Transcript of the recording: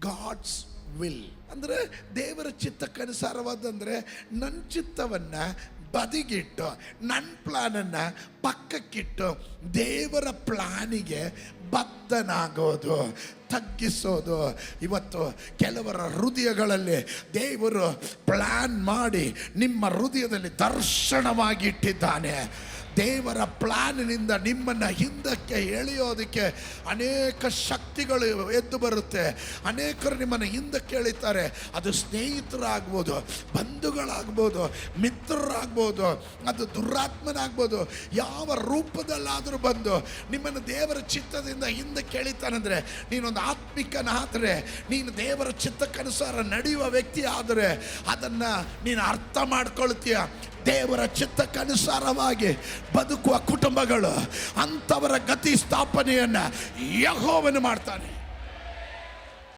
God's will ಅಂದರೆ ದೇವರ ಚಿತ್ತಕ್ಕನುಸಾರವಾದಂದರೆ ನನ್ನ ಚಿತ್ತವನ್ನು ಬದಿಗಿಟ್ಟು ನನ್ನ ಪ್ಲಾನನ್ನು ಪಕ್ಕಕ್ಕಿಟ್ಟು ದೇವರ ಪ್ಲಾನಿಗೆ ಬದ್ಧನಾಗೋದು, ತಗ್ಗಿಸೋದು. ಇವತ್ತು ಕೆಲವರ ಹೃದಯಗಳಲ್ಲಿ ದೇವರು ಪ್ಲಾನ್ ಮಾಡಿ ನಿಮ್ಮ ಹೃದಯದಲ್ಲಿ ದರ್ಶನವಾಗಿಟ್ಟಿದ್ದಾನೆ. ದೇವರ ಪ್ಲಾನಿನಿಂದ ನಿಮ್ಮನ್ನು ಹಿಂದಕ್ಕೆ ಎಳೆಯೋದಕ್ಕೆ ಅನೇಕ ಶಕ್ತಿಗಳು ಎದ್ದು ಬರುತ್ತೆ. ಅನೇಕರು ನಿಮ್ಮನ್ನು ಹಿಂದಕ್ಕೆ ಎಳಿತಾರೆ. ಅದು ಸ್ನೇಹಿತರಾಗ್ಬೋದು, ಬಂಧುಗಳಾಗ್ಬೋದು, ಮಿತ್ರರಾಗ್ಬೋದು, ಅದು ದುರಾತ್ಮನಾಗ್ಬೋದು. ಯಾವ ರೂಪದಲ್ಲಾದರೂ ಬಂದು ನಿಮ್ಮನ್ನು ದೇವರ ಚಿತ್ತದಿಂದ ಹಿಂದಕ್ಕೆ ಎಳಿತಾನಂದರೆ, ನೀನೊಂದು ಆತ್ಮಿಕನಾದರೆ, ನೀನು ದೇವರ ಚಿತ್ತಕ್ಕನುಸಾರ ನಡೆಯುವ ವ್ಯಕ್ತಿ ಆದರೆ ಅದನ್ನು ನೀನು ಅರ್ಥ ಮಾಡ್ಕೊಳ್ತೀಯ. ದೇವರ ಚಿತ್ತಕ್ಕನುಸಾರವಾಗಿ ಬದುಕುವ ಕುಟುಂಬಗಳು, ಅಂಥವರ ಗತಿ ಸ್ಥಾಪನೆಯನ್ನು ಯೆಹೋವನು ಮಾಡ್ತಾನೆ.